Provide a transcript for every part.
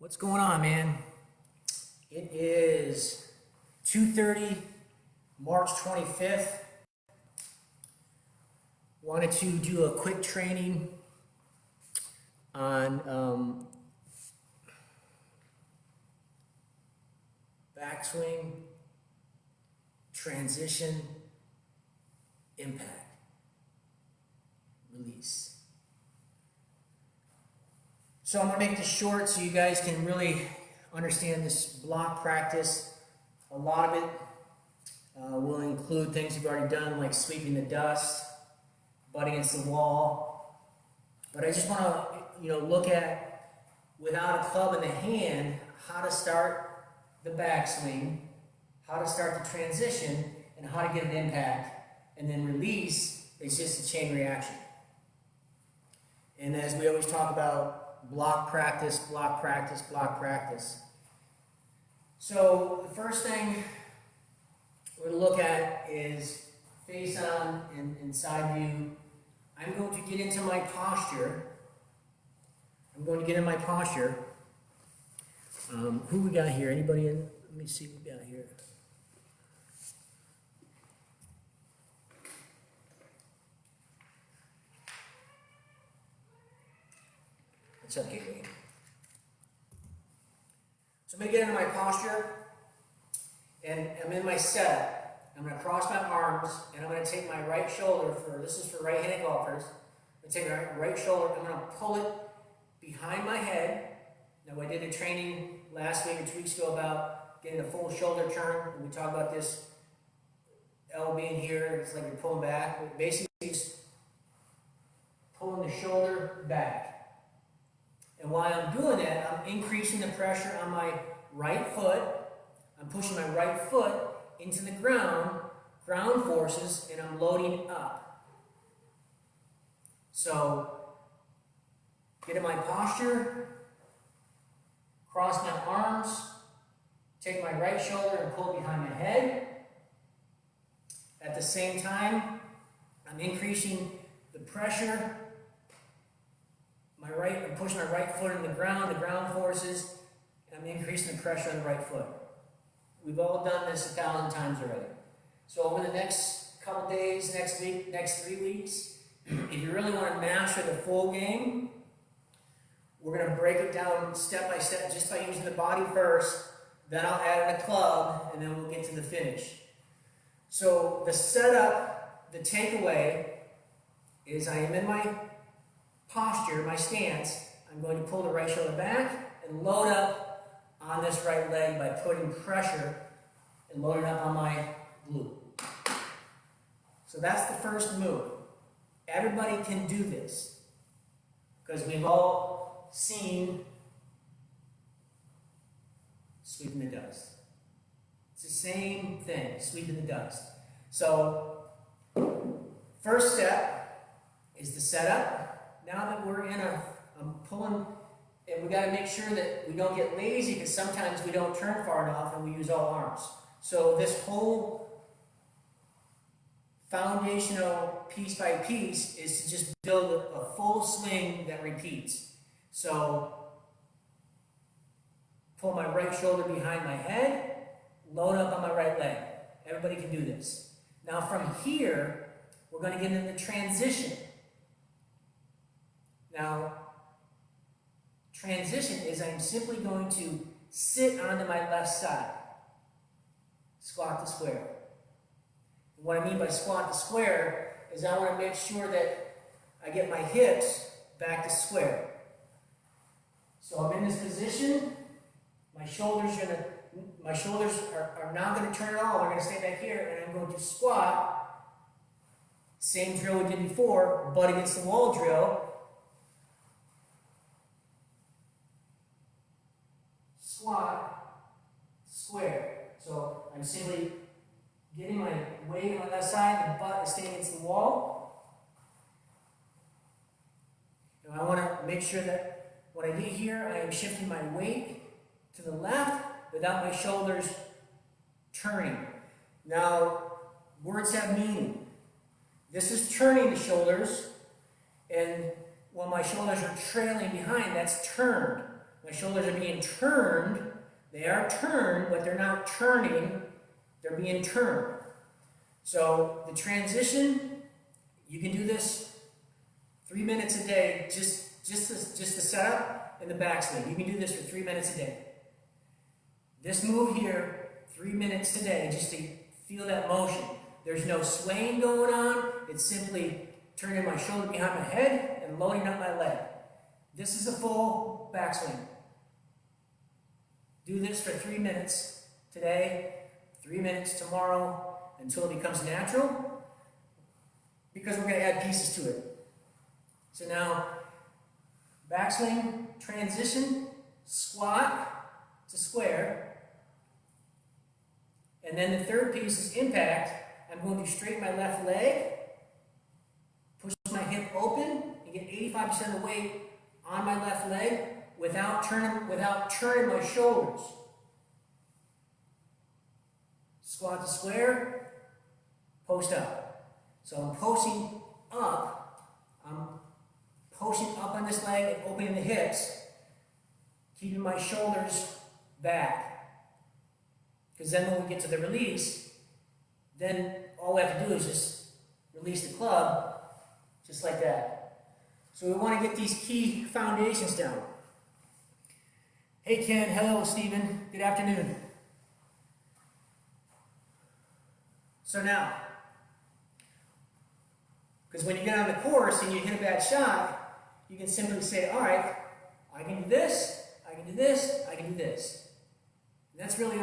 What's going on, man? It is 2:30, March 25th. Wanted to do a quick training on backswing, transition, impact, release. So I'm going to make this short so you guys can really understand this block practice. A lot of it will include things you've already done, like sweeping the dust, butt against the wall. But I just want to, look at, without a club in the hand, how to start the backswing, how to start the transition, and how to get an impact. And then release is just a chain reaction. And as we always talk about, block practice, block practice, block practice. So the first thing we're going to look at is face on and side view. I'm going to get into my posture. Who we got here? Anybody in? Let me see what we got here. What's up, Gateway? So I'm going to get into my posture, and I'm in my setup. I'm going to cross my arms, and I'm going to take my right shoulder, this is for right-handed golfers. I'm going to take my right shoulder, I'm going to pull it behind my head. Now, I did a training last week or 2 weeks ago about getting a full shoulder turn, and we talked about this L being here, it's like you're pulling back. But basically, just pulling the shoulder back. And while I'm doing that, I'm increasing the pressure on my right foot. I'm pushing my right foot into the ground forces, and I'm loading up. So, get in my posture, cross my arms, take my right shoulder and pull it behind my head. At the same time, I'm increasing the pressure. I'm pushing my right foot in the ground forces, and I'm increasing the pressure on the right foot. We've all done this 1,000 times already. So over the next couple days, next week, next 3 weeks, if you really want to master the full game, we're going to break it down step by step just by using the body first, then I'll add in a club, and then we'll get to the finish. So the setup, the takeaway, is I am in my posture, my stance. I'm going to pull the right shoulder back and load up on this right leg by putting pressure and loading up on my glute. So that's the first move. Everybody can do this because we've all seen sweeping the dust. It's the same thing, sweeping the dust. So first step is the setup. Now that we're I'm pulling, and we got to make sure that we don't get lazy because sometimes we don't turn far enough and we use all arms. So this whole foundational piece by piece is to just build a full swing that repeats. So pull my right shoulder behind my head, load up on my right leg. Everybody can do this. Now from here, we're going to get into the transition. Now, transition is I'm simply going to sit onto my left side. Squat to square. And what I mean by squat to square is I want to make sure that I get my hips back to square. So I'm in this position. My shoulders are not going to turn at all. They're going to stay back here, and I'm going to squat. Same drill we did before, butt against the wall drill. Squat, square. So I'm simply getting my weight on my left side, the butt is staying against the wall. And I want to make sure that when I get here, I am shifting my weight to the left without my shoulders turning. Now, words have meaning. This is turning the shoulders, and when my shoulders are trailing behind, that's turned. My shoulders are being turned. They are turned, but they're not turning. They're being turned. So the transition, you can do this 3 minutes a day, just the setup and the backswing. You can do this for 3 minutes a day. This move here, 3 minutes today, just to feel that motion. There's no swaying going on. It's simply turning my shoulder behind my head and loading up my leg. This is a full backswing. Do this for 3 minutes today, 3 minutes tomorrow, until it becomes natural, because we're going to add pieces to it. So now, backswing, transition, squat to square, and then the third piece is impact. I'm going to straighten my left leg, push my hip open, and get 85% of the weight on my left leg without turning my shoulders. Squat to square, post up. So I'm posting up. I'm posting up on this leg and opening the hips, keeping my shoulders back. Because then when we get to the release, then all we have to do is just release the club, just like that. So we want to get these key foundations down. Hey Ken, hello Stephen, good afternoon. So now, because when you get on the course and you hit a bad shot, you can simply say, all right, I can do this, I can do this, I can do this. And that's really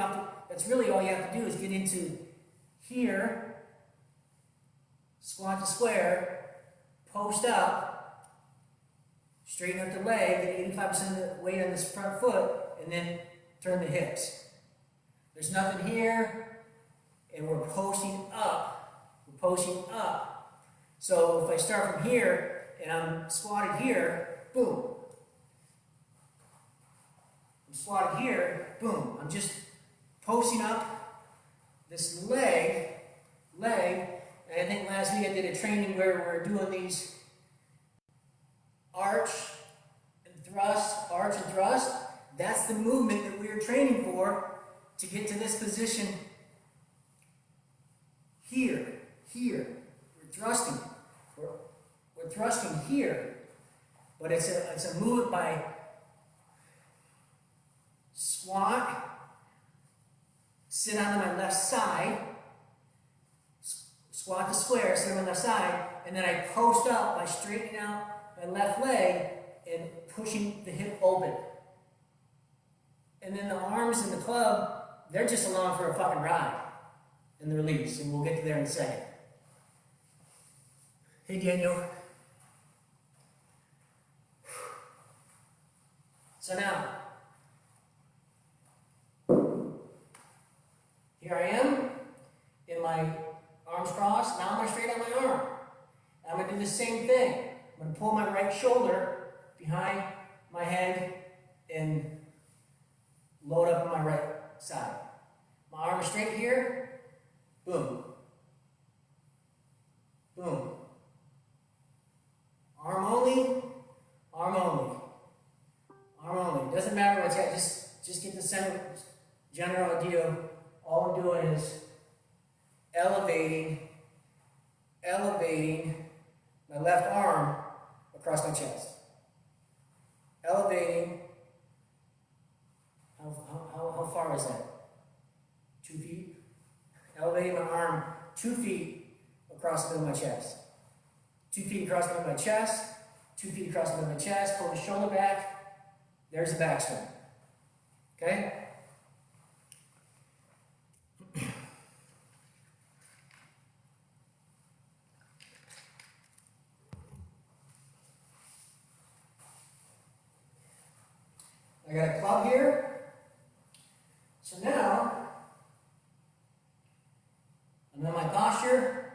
all you have to do is get into here, squat to square, post up, straighten up the leg, get 85% of the weight on this front foot, and then turn the hips. There's nothing here, and we're posting up. We're posting up. So if I start from here, and I'm squatted here, boom. I'm squatted here, boom. I'm just posting up this leg, and I think last week I did a training where we're doing these arch and thrust. That's the movement that we're training for to get to this position here. We're thrusting. We're thrusting here, but it's a movement by squat, sit onto my left side, squat to square, sit on my left side, and then I post up by straightening out my left leg and pushing the hip open. And then the arms and the club, they're just along for a fucking ride in the release, and we'll get to there in a second. Hey Daniel. So now, here I am in my arms crossed. Now I'm going to straighten out my arm. I'm going to do the same thing. I'm going to pull my right shoulder behind my head and load up on my right side. My arm is straight here. Boom. Boom. Arm only. Arm only. Arm only. Doesn't matter what's at. Just get the general idea. All I'm doing is elevating my left arm across my chest. Elevating. How far is that? 2 feet? Elevating my arm 2 feet across the middle of my chest. 2 feet across the middle of my chest. 2 feet across the middle of my chest. Pull the shoulder back. There's the backswing. Okay? I got a club here. So now, I'm in my posture.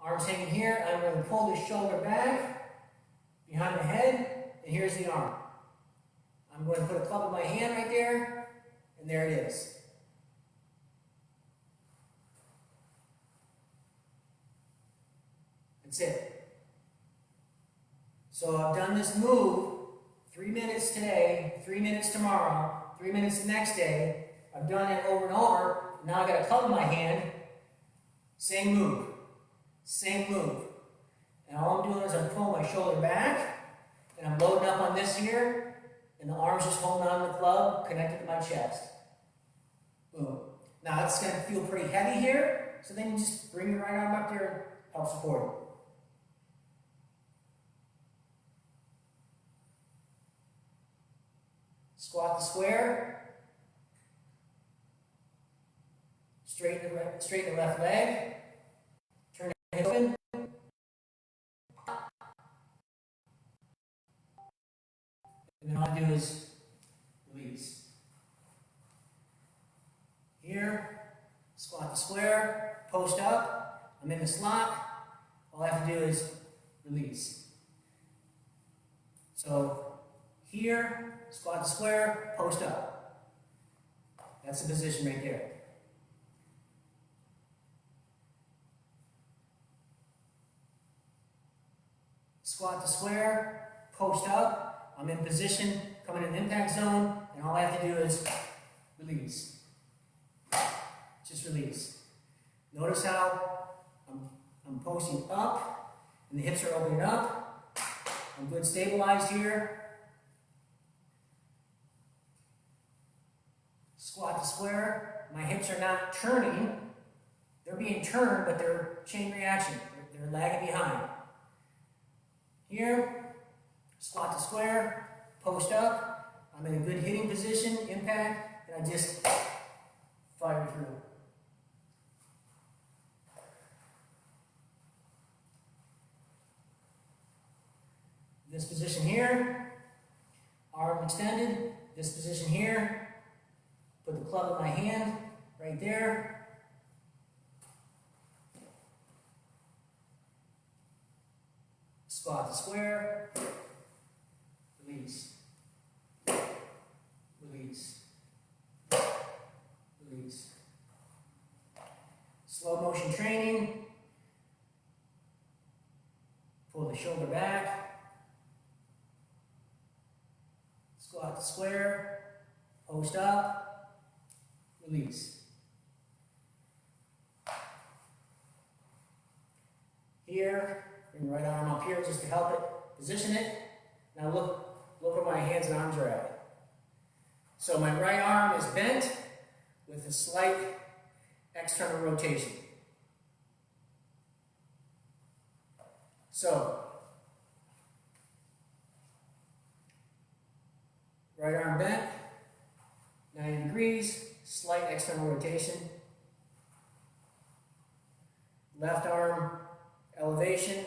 Arms hanging here. I'm going to pull the shoulder back behind my head, and here's the arm. I'm going to put a club in my hand right there, and there it is. That's it. So I've done this move 3 minutes today, 3 minutes tomorrow, 3 minutes the next day. I've done it over and over. Now I got a club in my hand. Same move. Same move. And all I'm doing is I'm pulling my shoulder back, and I'm loading up on this here, and the arm's just holding on to the club, connected to my chest. Boom. Now it's going to feel pretty heavy here, so then you just bring your right arm up there and help support it. Squat the square. Straighten the left leg. Turn the hip open. And then all I do is release. Here, squat the square, post up. I'm in the slot. All I have to do is release. So here, squat the square, post up. That's the position right there. Squat the square, post up. I'm in position, coming in the impact zone, and all I have to do is release. Just release. Notice how I'm posting up, and the hips are opening up. I'm good stabilized here. Squat the square. My hips are not turning. They're being turned, but they're chain reaction. They're lagging behind. Here, squat the square, post up. I'm in a good hitting position, impact, and I just fire through. This position here, arm extended. This position here, put the club in my hand, right there. Squat the square, release, release, release. Slow motion training. Pull the shoulder back. Squat the square, post up, release. Here, bring the right arm up here just to help it, position it. Now look where my hands and arms are at. So my right arm is bent with a slight external rotation. So, right arm bent, 90 degrees, slight external rotation. Left arm elevation,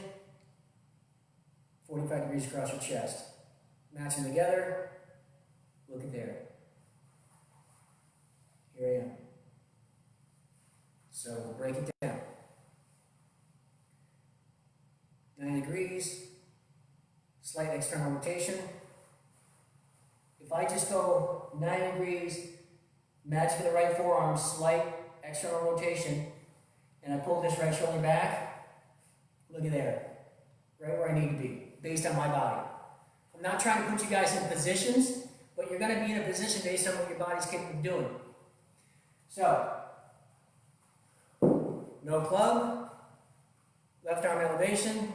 45 degrees across your chest. Matching together, look at there. Here I am. So we'll break it down. 90 degrees, slight external rotation. If I just go 90 degrees, match with the right forearm, slight external rotation, and I pull this right shoulder back, look at there, right where I need to be, based on my body. I'm not trying to put you guys in positions, but you're going to be in a position based on what your body's capable of doing. So, no club, left arm elevation,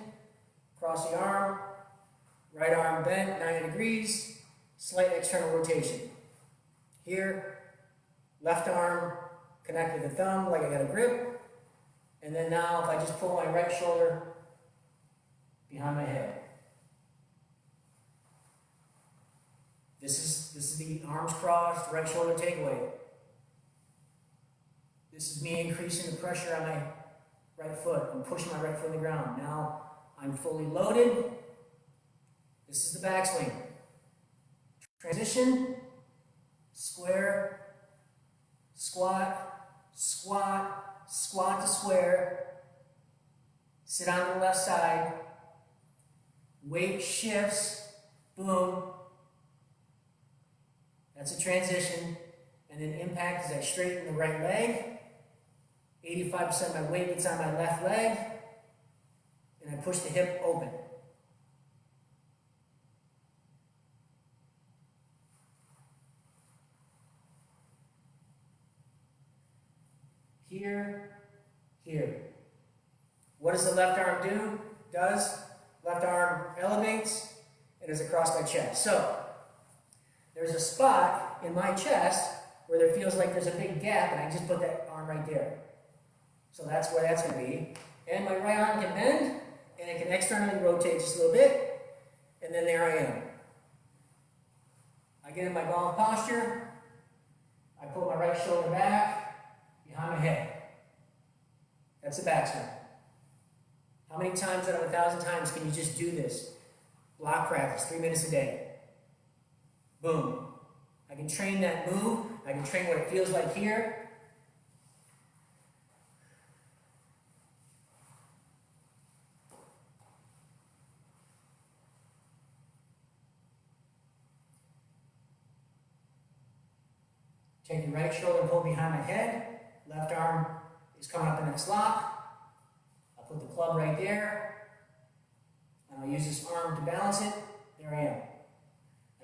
cross the arm, right arm bent 90 degrees, slight external rotation. Here, left arm connect with the thumb like I got a grip, and then now if I just pull my right shoulder behind my head. This is the arms crossed, right shoulder takeaway. This is me increasing the pressure on my right foot. I'm pushing my right foot in the ground. Now I'm fully loaded. This is the backswing. Transition, square, squat, squat, squat to square, sit on the left side, weight shifts, boom. That's a transition. And then impact as I straighten the right leg. 85% of my weight gets on my left leg. And I push the hip open. here, here. What does the left arm do? Left arm elevates and is across my chest. So there's a spot in my chest where there feels like there's a big gap, and I just put that arm right there. So that's where that's going to be. And my right arm can bend, and it can externally rotate just a little bit, and then there I am. I get in my golf posture. I pull my right shoulder back behind my head. That's the backswing. How many times out of 1,000 times can you just do this? Block practice, 3 minutes a day. Boom. I can train that move. I can train what it feels like here. Take the right shoulder and pull behind my head. Left arm is coming up in that slot. I'll put the club right there. And I'll use this arm to balance it. There I am.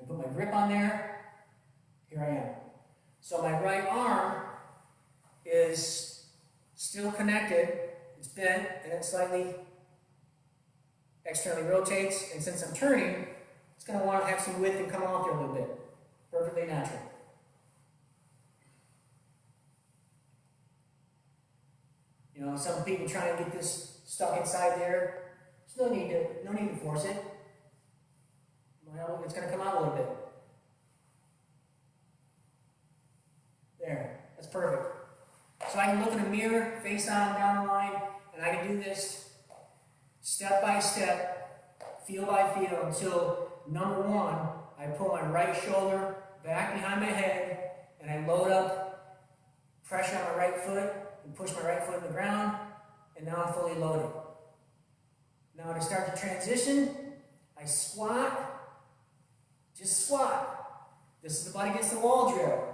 I put my grip on there. Here I am. So my right arm is still connected. It's bent and it slightly externally rotates. And since I'm turning, it's going to want to have some width and come off there a little bit. Perfectly natural. You know, some people try to get this stuck inside there. There's no need to force it. Well, it's going to come out a little bit. There, that's perfect. So I can look in the mirror, face on, down the line, and I can do this step by step, feel by feel, until number one, I pull my right shoulder back behind my head, and I load up pressure on my right foot, and push my right foot in the ground, and now I'm fully loaded. Now to start the transition, I squat, just squat. This is the butt against the wall drill.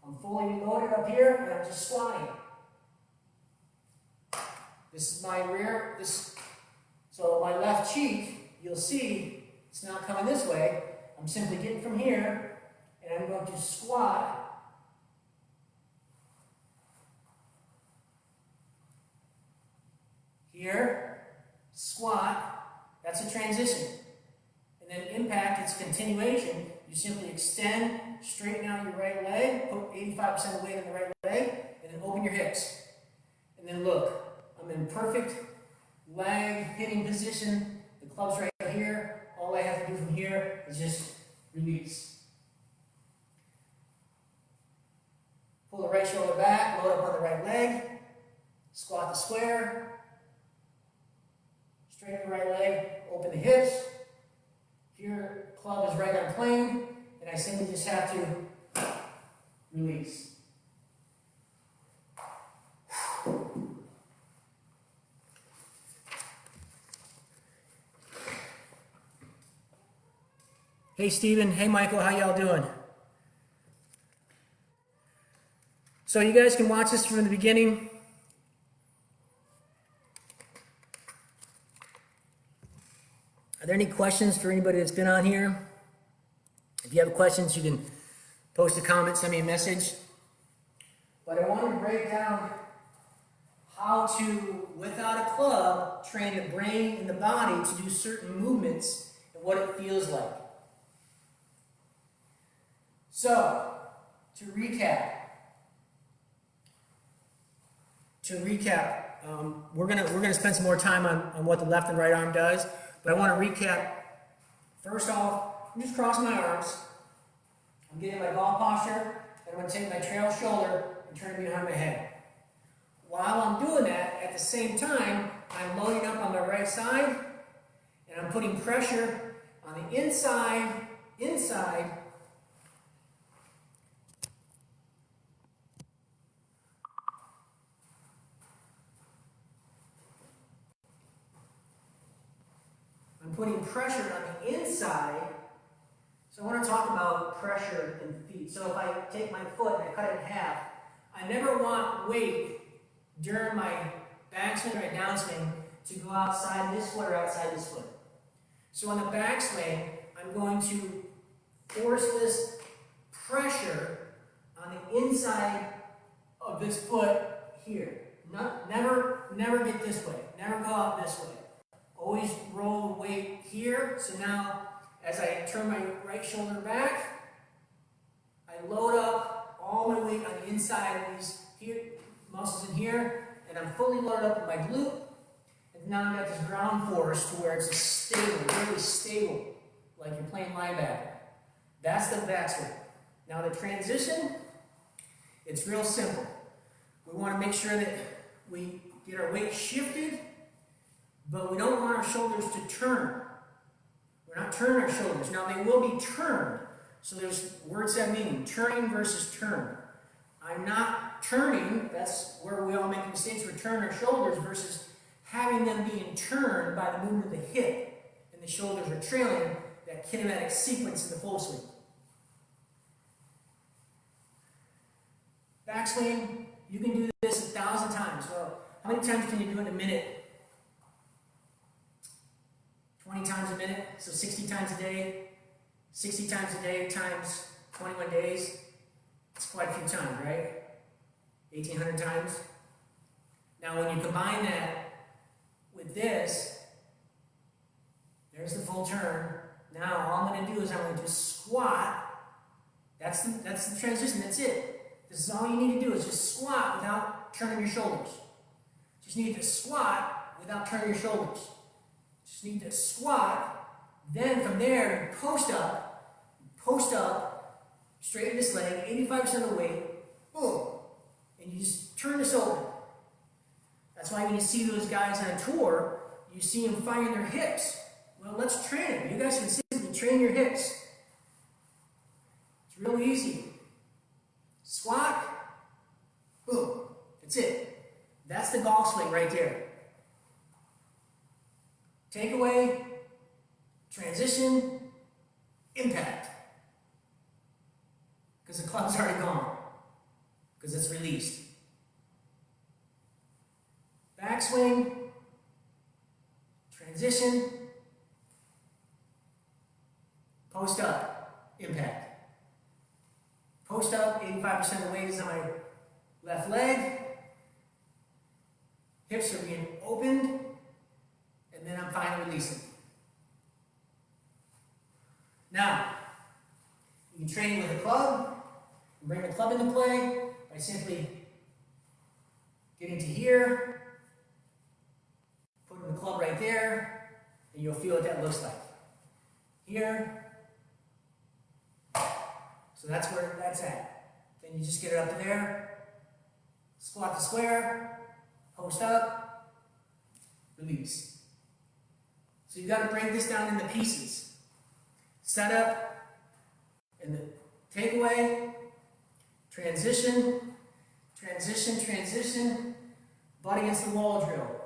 I'm fully loaded up here, and I'm just squatting. This is my rear, so my left cheek, you'll see, it's not coming this way. I'm simply getting from here, and I'm going to squat. Here, squat, that's a transition. And then impact, it's continuation. You simply extend, straighten out your right leg, put 85% of the weight on the right leg, and then open your hips. And then look, I'm in perfect leg hitting position. The club's right here. All I have to do from here is just release. Pull the right shoulder back, load up on the right leg, squat the square, straighten the right leg, open the hips. Here, club is right on plane, and I simply just have to release. Hey Stephen, hey Michael, how y'all doing? So you guys can watch this from the beginning. Are there any questions for anybody that's been on here? If you have questions, you can post a comment, send me a message. But I want to break down how to, without a club, train the brain and the body to do certain movements and what it feels like. So, to recap, we're gonna spend some more time on what the left and right arm does. But I want to recap. First off, I'm just crossing my arms. I'm getting my ball posture, and I'm going to take my trail shoulder and turn it behind my head. While I'm doing that, at the same time, I'm loading up on my right side, and I'm putting pressure on the inside. I'm putting pressure on the inside. So I want to talk about pressure in feet. So if I take my foot and I cut it in half, I never want weight during my backswing or my downswing to go outside this foot or outside this foot. So on the backswing, I'm going to force this pressure on the inside of this foot here. Never get this way. Never go out this way. Always roll the weight here. So now, as I turn my right shoulder back, I load up all my weight on the inside of these here, muscles in here, and I'm fully loaded up in my glute. And now I've got this ground force to where it's stable, really stable, like you're playing linebacker. That's the backswing. Now the transition, it's real simple. We want to make sure that we get our weight shifted, but we don't want our shoulders to turn. We're not turning our shoulders. Now they will be turned. So there's words that mean turning versus turn. I'm not turning, that's where we all make mistakes. We turn our shoulders versus having them being turned by the movement of the hip, and the shoulders are trailing, that kinematic sequence in the full swing. Backswing, you can do this 1,000 times. Well, how many times can you do it in a minute? 20 times a minute, so 60 times a day. 60 times a day times 21 days. It's quite a few times, right? 1,800 times. Now when you combine that with this, there's the full turn. Now all I'm going to do is I'm going to squat. That's the transition, that's it. This is all you need to do is just squat without turning your shoulders. Just need to squat without turning your shoulders. Just need to squat. Then from there, post up, straighten this leg, 85% of the weight, boom. And you just turn this open. That's why when you see those guys on tour, you see them firing their hips. Well, let's train it. You guys can simply train your hips. It's real easy. Squat, boom. That's it. That's the golf swing right there. Takeaway, transition, impact. Because the club's already gone. Because it's released. Backswing, transition, post up, impact. Post up, 85% of the weight is on my left leg. Hips are being opened, and then I'm finally releasing. Now, you can train with a club, and bring the club into play by simply getting to here, putting the club right there, and you'll feel what that looks like. Here. So that's where that's at. Then you just get it up to there, squat the square, post up, release. So you've got to break this down into pieces. Set up, and the takeaway, transition, butt against the wall drill,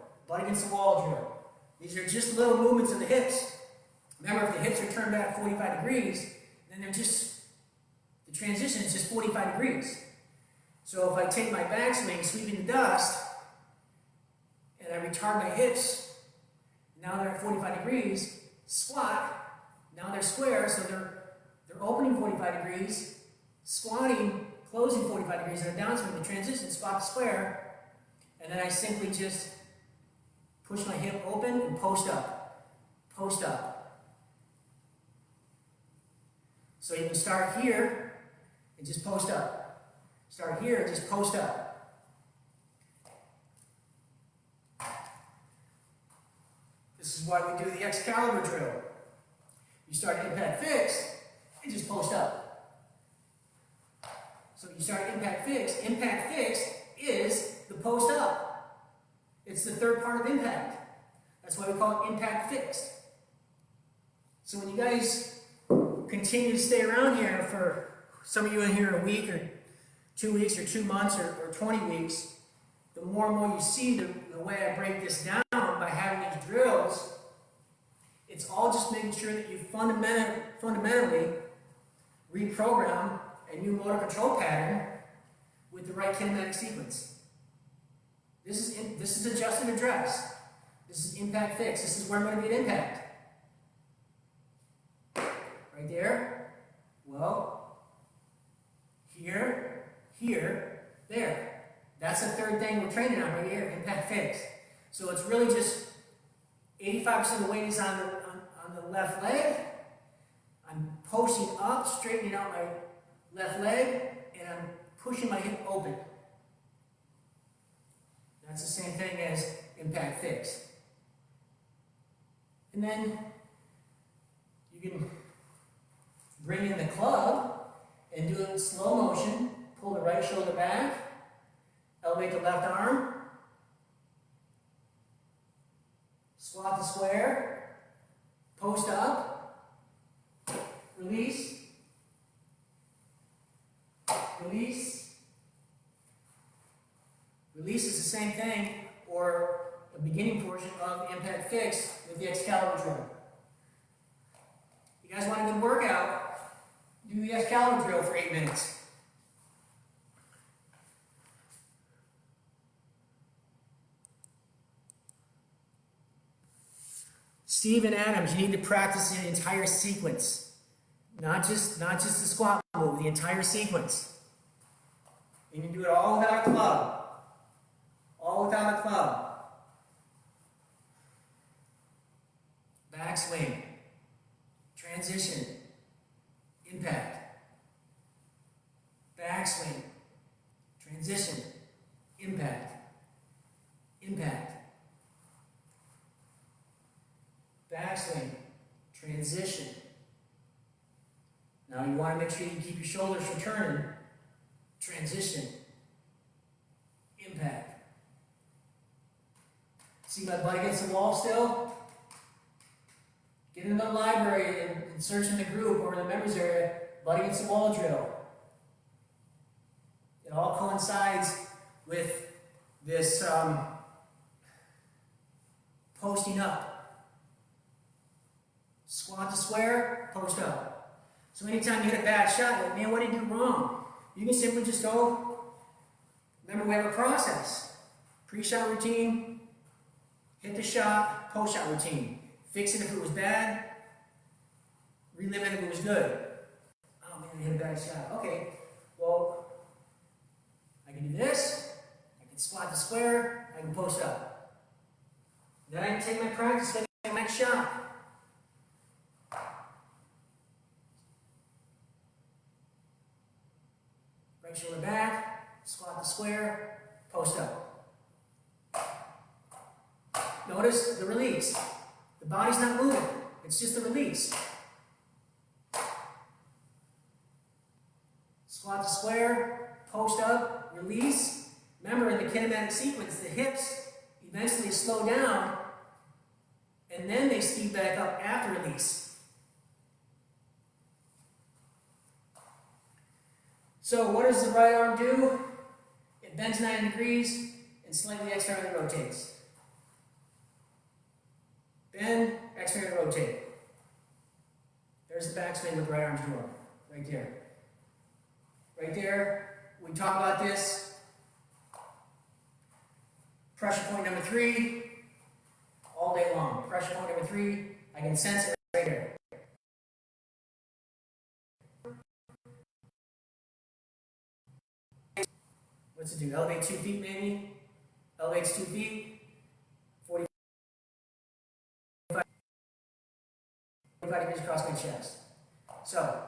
These are just little movements of the hips. Remember, if the hips are turned back 45 degrees, then the transition is just 45 degrees. So if I take my backswing, sweeping the dust, and I retard my hips, now they're at 45 degrees, squat, now they're square, so they're opening 45 degrees, squatting, closing 45 degrees, and a downswing, the transition, squat square, and then I simply just push my hip open and post up. So you can start here and just post up. Start here and just post up. This is why we do the Excalibur drill. You start impact fixed and just post up. So you start impact fixed. Impact fixed is the post up. It's the third part of impact. That's why we call it impact fixed. So when you guys continue to stay around here for some of you in here a week or 2 weeks or 2 months or 20 weeks, the more and more you see the way I break this down by having these drills, it's all just making sure that you fundamentally reprogram a new motor control pattern with the right kinematic sequence. This is adjusted address. This is impact fix. This is where I'm going to get impact. Right there. Well, here, there. That's the third thing we're training on right here, impact fix. So it's really just 85% of the weight is on the left leg. I'm posting up, straightening out my left leg, and I'm pushing my hip open. That's the same thing as impact fix. And then you can bring in the club and do it in slow motion. Pull the right shoulder back, elevate the left arm, squat the square, post up, release, release. Release is the same thing, or the beginning portion of impact fix with the Excalibur drill. You guys want a good workout? Do the Excalibur drill for 8 minutes. Steve and Adams, you need to practice the entire sequence. Not just the squat move, the entire sequence. You can do it all without a club. All without a club. Backswing. Transition. Impact. Backswing. Transition. Impact. Impact. Backswing. Transition. Now you want to make sure you keep your shoulders from turning. Transition. Impact. See my butt against the wall still? Get in the library and search in the group or in the members area, butt against the wall drill. It all coincides with this posting up. Squat to square, post up. So anytime you hit a bad shot, like, man, what did you do wrong? You can simply just go, remember we have a process. Pre-shot routine, hit the shot, post-shot routine. Fix it if it was bad, relive it if it was good. Oh man, I hit a bad shot. Okay, well, I can do this, I can squat to square, I can post up. Then I can take my practice, take my next shot. Right shoulder back, squat to square, post up. Notice the release. The body's not moving, it's just a release. Squat to square, post up, release. Remember, in the kinematic sequence, the hips eventually slow down, and then they speed back up after release. So what does the right arm do? It bends 90 degrees and slightly externally rotates. Bend, externally rotate. There's the backswing with the right arm doing, right there. Right there, we talk about this. Pressure point number 3, all day long. Pressure point number 3, I can sense it right there. What's it do? Elevate 2 feet maybe? Elevates 2 feet. 45 degrees across my chest. So,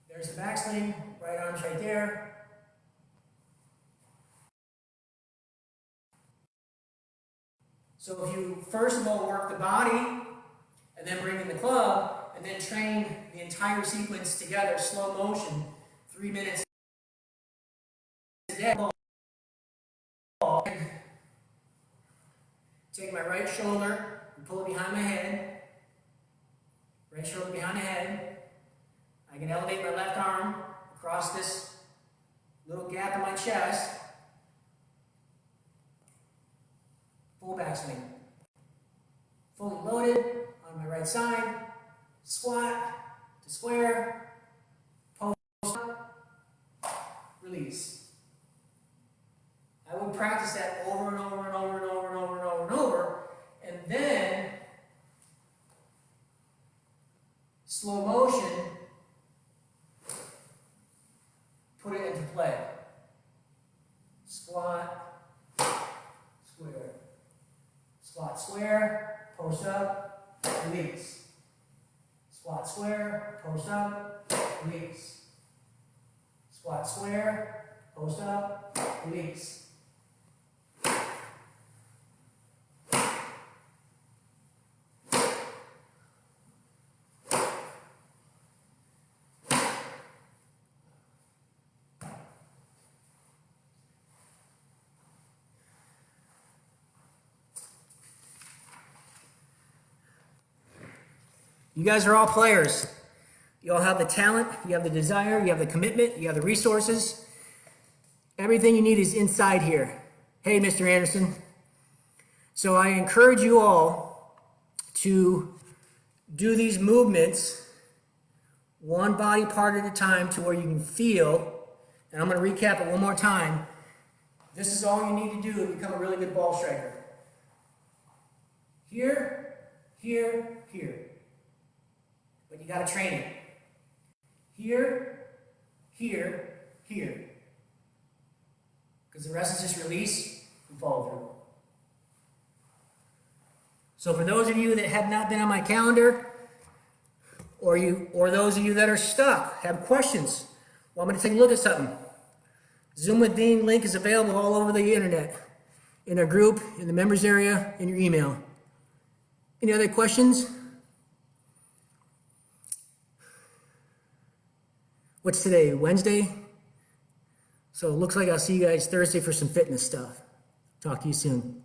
there's the backswing, right arm's right there. So if you first of all work the body, and then bring in the club, and then train the entire sequence together, slow motion, 3 minutes a day. Take my right shoulder and pull it behind my head. Right shoulder behind the head. I can elevate my left arm across this little gap in my chest. Full backswing. Fully loaded on my right side. Squat to square. Post up. Release. I would practice that over and over and over and over and over and over and over. And then slow motion, put it into play. Squat square, post up, release. Squat square, post up, release. You guys are all players. You all have the talent, you have the desire, you have the commitment, you have the resources. Everything you need is inside here. Hey, Mr. Anderson. So I encourage you all to do these movements one body part at a time to where you can feel, and I'm going to recap it one more time. This is all you need to do to become a really good ball striker. Here, here, here. But you got to train it. Here, here, here. Because the rest is just release and follow through. So for those of you that have not been on my calendar, or those of you that are stuck, have questions, want me to take a look at something, Zoom with Dean link is available all over the internet, in our group, in the members area, in your email. Any other questions? What's today, Wednesday? So it looks like I'll see you guys Thursday for some fitness stuff. Talk to you soon.